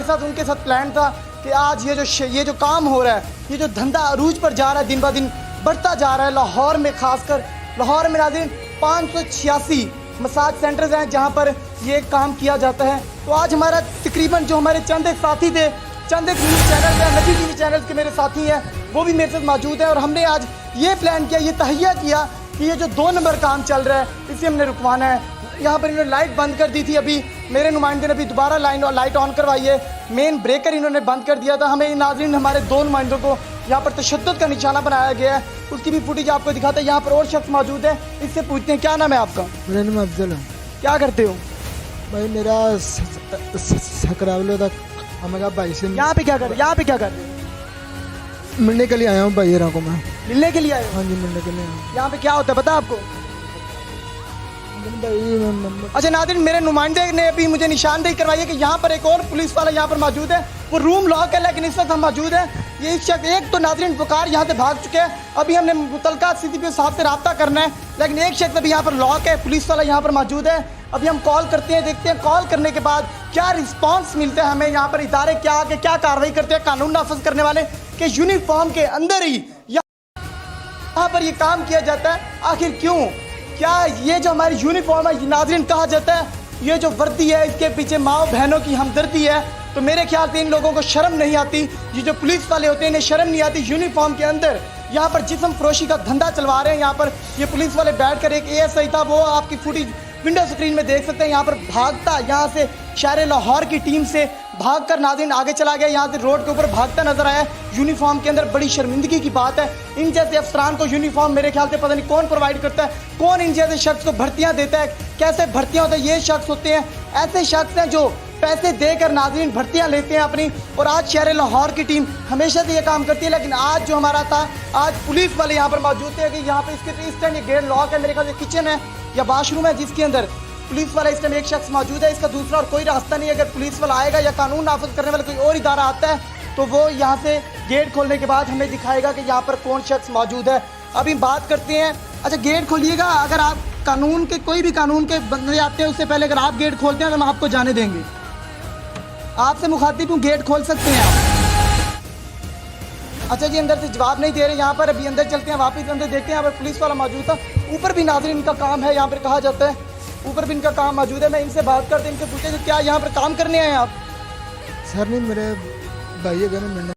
साथ उनके साथ प्लान था कि आज ये जो काम हो रहा है, ये जो धंधा अरूज पर जा रहा है, दिन ब दिन बढ़ता जा रहा है। लाहौर में खासकर, लाहौर में नाज़रीन 586 मसाज सेंटर्स हैं जहाँ पर ये काम किया जाता है। तो आज हमारा तकरीबन जो हमारे चंद एक साथी थे, चंद एक न्यूज़ चैनल हैं, नजी टीवी चैनल के मेरे साथी हैं, वो भी मेरे साथ मौजूद हैं। और हमने आज ये प्लान किया, ये तहैया किया कि ये जो 2 नंबर काम चल रहा है इसे हमने रुकवाना है। यहाँ पर इन्होंने लाइट बंद कर दी थी, अभी मेरे नुमाइंदे ने अभी दोबारा लाइट ऑन करवाई है। मेन ब्रेकर इन्होंने बंद कर दिया था। हमें नाज़रीन हमारे 2 नुमाइंदों को यहाँ पर तशद्दुद का निशाना बनाया गया है, उसकी भी फुटेज आपको दिखाते हैं। यहाँ पर और शख्स मौजूद है, इससे पूछते हैं क्या नाम है आपका? मेरा नाम अफजल है। क्या करते हो भाई मेरा सकरावलो तक हमें कहा भाई से यहाँ पे क्या कर रहे हो? मिलने के लिए आया हूँ भाई को मैं। मिलने के लिए आए हो? हाँ जी मिलने के लिए आया हूँ। यहाँ पे क्या होता है पता है आपको? भाई अच्छा नाज़रीन, मेरे नुमाइंदे ने अभी मुझे निशानदेही करवाई है कि यहाँ पर एक और पुलिस वाला यहाँ पर मौजूद है। वो रूम लॉक है, लेकिन इस वक्त हम मौजूद हैं। ये एक तो नाज़रीन वकार यहाँ से भाग चुके हैं। अभी हमने मुतलका CCPO साहब से रब्ता करना है, लेकिन एक शख्स अभी यहाँ पर लॉक है, पुलिस वाला यहाँ पर मौजूद है। अभी हम कॉल करते हैं, देखते हैं कॉल करने के बाद क्या रिस्पॉन्स मिलता है हमें। यहाँ पर इदारे क्या कार्रवाई करते हैं कानून नाफिज करने वाले कि यूनिफॉर्म के अंदर ही यहाँ पर ये काम किया जाता है। आखिर क्यों? क्या ये जो हमारी यूनिफॉर्म है नाज़रीन, कहा जाता है ये जो वर्दी है इसके पीछे माओ बहनों की हमदर्दी है। तो मेरे ख्याल से इन लोगों को शर्म नहीं आती, ये जो पुलिस वाले होते हैं इन्हें शर्म नहीं आती। यूनिफॉर्म के अंदर यहाँ पर जिस्म फरोशी का धंधा चलवा रहे हैं। यहाँ पर ये पुलिस वाले बैठकर, एक ASI था, वो आपकी फुटेज विंडो स्क्रीन में देख सकते हैं। यहाँ पर भागता, यहाँ से शहर लाहौर की टीम से भागकर नाज़रीन आगे चला गया, यहाँ से रोड के ऊपर भागता नजर आया यूनिफॉर्म के अंदर। बड़ी शर्मिंदगी की बात है, इन जैसे अफसरान को यूनिफॉर्म मेरे ख्याल से पता नहीं कौन प्रोवाइड करता है, कौन इन जैसे शख्स को भर्तियाँ देता है, कैसे भर्तियाँ होती है। ये शख्स होते हैं, ऐसे शख्स हैं जो पैसे देकर नाज़रीन भर्तियाँ लेते हैं अपनी। और आज शहर लाहौर की टीम हमेशा से ये काम करती है, लेकिन आज जो हमारा था, आज पुलिस वाले यहाँ पर मौजूद थे कि यहाँ पर इसके इस टाइम ये गेट लॉक है, मेरे ख्याल से किचन है या वाशरूम है जिसके अंदर पुलिस वाला इस टाइम एक शख्स मौजूद है। इसका दूसरा और कोई रास्ता नहीं है। अगर पुलिस वाला आएगा या कानून नाफिज करने वाला कोई और इदारा आता है तो वो यहाँ से गेट खोलने के बाद हमें दिखाएगा कि यहाँ पर कौन शख्स मौजूद है। अभी बात करते हैं। अच्छा गेट खोलिएगा, अगर आप कानून के कोई भी कानून के बंदे आते हैं उससे पहले अगर आप गेट खोलते हैं तो हम आपको जाने देंगे। आपसे मुखातिब हूँ, गेट खोल सकते हैं आप। अच्छा जी, अंदर से जवाब नहीं दे रहे यहाँ पर। अभी अंदर चलते हैं, वापस अंदर देखते हैं। यहाँ पर पुलिस वाला मौजूद था। ऊपर भी नाज़रीन इनका काम है, यहाँ पर कहा जाता है ऊपर भी इनका काम मौजूद है। मैं इनसे बात करते, इनसे पूछे कि क्या यहाँ पर काम करने आए आप? सर नहीं, मेरे भाई है मिलने।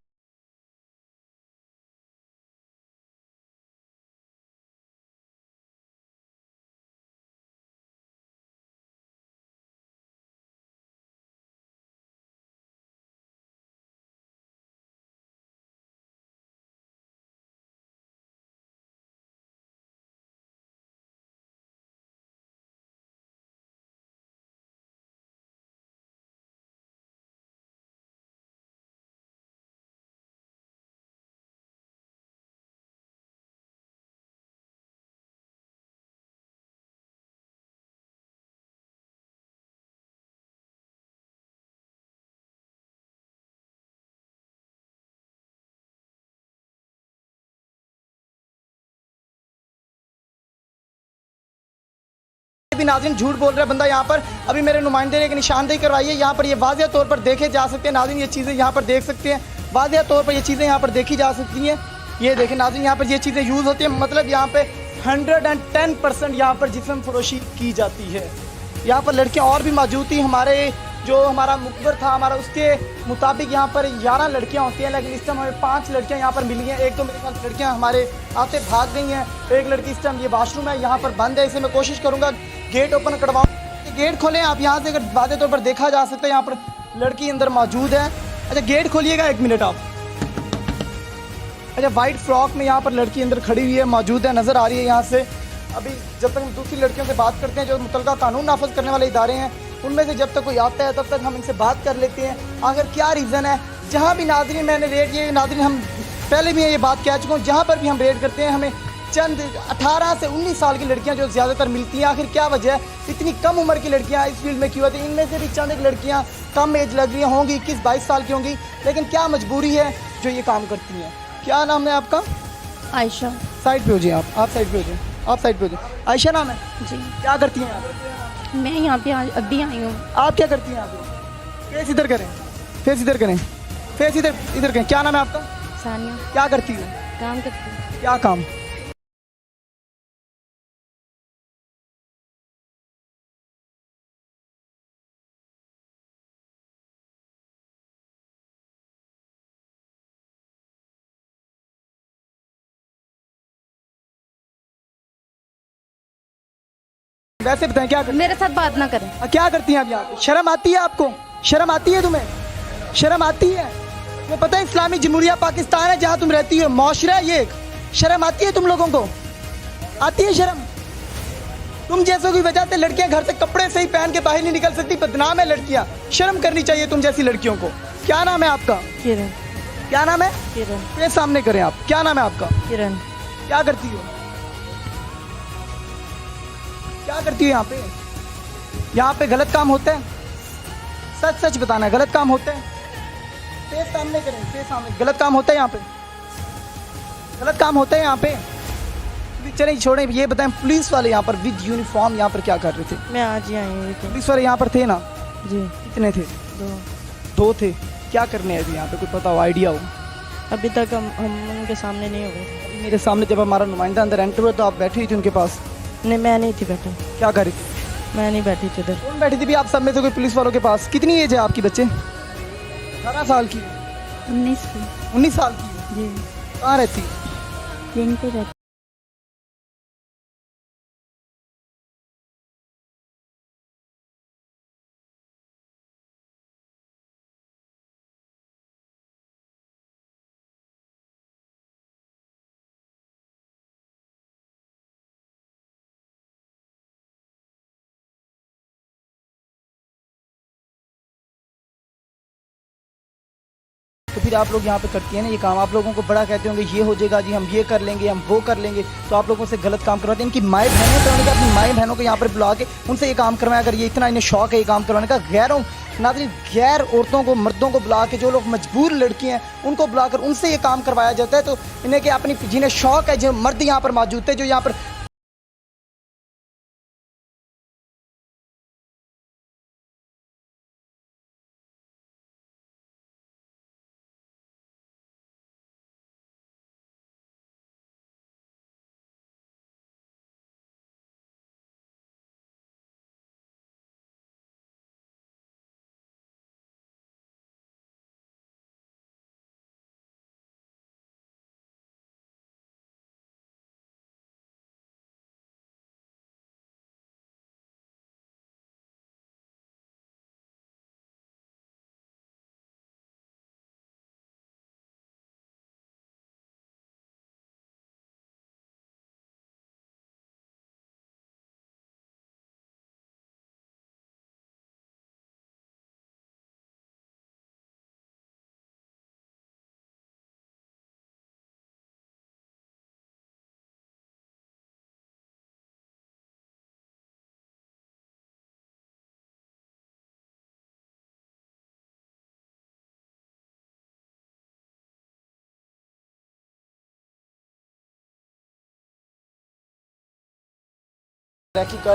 भी नाज़रीन झूठ बोल रहा है बंदा यहाँ पर। अभी मेरे नुमाइंदे ने एक निशानदेही करवाई है, यहाँ पर ये वाज़ेह तौर पर देखे जा सकते हैं नाज़रीन। ये चीज़ें यहाँ पर देख सकते हैं, वाज़ेह तौर पर ये चीज़ें यहाँ पर देखी जा सकती हैं। ये देखें नाज़रीन, यहाँ पर ये चीज़ें यूज़ होती हैं, मतलब यहाँ पे 110% यहाँ पर जिस्म फरोशी की जाती है। यहाँ पर लड़कियाँ और भी मौजूद थी। हमारा मुखबर था हमारा, उसके मुताबिक यहाँ पर 11 लड़कियाँ होती हैं, लेकिन इस टाइम हमें 5 लड़कियाँ यहाँ पर मिली हैं। एक तो मेरे ख्याल लड़कियाँ हमारे आते भाग गई हैं। एक लड़की इस टाइम ये वाशरूम है यहाँ पर बंद है, इसे मैं कोशिश करूँगा गेट ओपन करवाऊँ। गेट खोलें आप, यहाँ से अगर वाज़ेह तौर पर देखा जा सकता है यहाँ पर लड़की अंदर मौजूद है। अच्छा गेट खोलिएगा, 1 मिनट आप। अच्छा वाइट फ्रॉक में यहाँ पर लड़की अंदर खड़ी हुई है, मौजूद है, नज़र आ रही है यहाँ से। अभी जब तक हम दूसरी लड़कियों से बात करते हैं जो मुतलका कानून नाफिज करने वाले इदारे हैं, उनमें से जब तक कोई आता है तब तक हम इनसे बात कर लेते हैं आखिर क्या रीज़न है। जहाँ भी नाज़रीन मैंने रेड, ये नाज़रीन हम पहले भी ये बात कह चुका हूँ, जहाँ पर भी हम रेड करते हैं हमें चंद 18 से 19 साल की लड़कियां जो ज़्यादातर मिलती हैं। आखिर क्या वजह है इतनी कम उम्र की लड़कियां इस फील्ड में क्यों आती हैं? इनमें से भी चंद एक लड़कियां कम एज लग रही होंगी, 21-22 साल की होंगी, लेकिन क्या मजबूरी है जो ये काम करती हैं। क्या नाम है आपका? आयशा। साइड पे हो जाइए आप साइड पे हो जाइए, आप साइड पे हो जाइए। आयशा नाम है जी। क्या करती हैं आप? मैं यहाँ पे अभी आई हूँ। आप क्या करती हैं यहाँ पे? केस इधर करें, फेस इधर करें, फेस इधर इधर करें। क्या नाम है आपका? सानिया। क्या करती हो? काम करती हूँ। क्या काम? वैसे बताएं क्या करती मेरे साथ बात ना करें। क्या करती हैं आप यहाँ पे? शर्म आती है आपको? शर्म आती है तुम्हें? शर्म आती है? तुम्हें पता है इस्लामी जमहूरिया पाकिस्तान है जहाँ तुम रहती हो, मौशरा है ये एक। शर्म आती है तुम लोगों को? आती है शर्म? तुम जैसों की वजह से लड़कियां घर से कपड़े सही पहन के बाहर नहीं निकल सकती, बदनाम है लड़कियां। शर्म करनी चाहिए तुम जैसी लड़कियों को। क्या नाम है आपका? किरण। क्या नाम है? किरण। ये सामने करें आप। क्या नाम है आपका? किरण। क्या करती हो? क्या करती हो यहाँ पे? यहाँ पे गलत काम होते हैं? सच सच बताना है, गलत काम होते हैं? फेस सामने करें, फेस सामने। गलत काम होता है यहाँ पे? गलत काम होते हैं यहाँ पे? चलें छोड़ें, ये बताएं पुलिस वाले यहाँ पर विद यूनिफॉर्म यहाँ पर क्या कर रहे थे? मैं आज ही आई हुई थी। पुलिस वाले यहाँ पर थे ना? जी। कितने थे? 2। 2 थे। क्या करने आए थे यहाँ पे, कुछ पता हो, आइडिया हो? अभी तक हम उनके सामने नहीं हो गए। मेरे सामने जब हमारा नुमाइंदा अंदर एंटर हुआ तो आप बैठी हुई थी उनके पास? नहीं, मैं नहीं थी बैठी। क्या कर रही थी? मैं नहीं बैठी थी इधर। कौन बैठी थी भी आप सब में से कोई पुलिस वालों के पास? कितनी एज है आपकी बच्चे? 18 साल की? 19 की। 19 साल की? जी। कहाँ रहती? यहीं पे रहती। तो फिर आप लोग यहाँ पे करती हैं ना ये काम, आप लोगों को बड़ा कहते होंगे ये हो जाएगा जी, हम ये कर लेंगे, हम वो कर लेंगे, तो आप लोगों से गलत काम करवाते हैं। इनकी माएँ बहनें तो उन्होंने अपनी माएँ बहनों को यहाँ पर बुला के उनसे ये काम करवाएं। अगर ये इतना इन्हें शौक है ये काम करवाने का, गैरों नाज़रीन गैर औरतों को, मर्दों को बुला के, जो लोग मजबूर लड़की हैं उनको बुलाकर उनसे ये काम करवाया जाता है। तो इन्हें कि अपनी जिन्हें शौक है, जो मर्द यहाँ पर मौजूद थे, जो यहाँ पर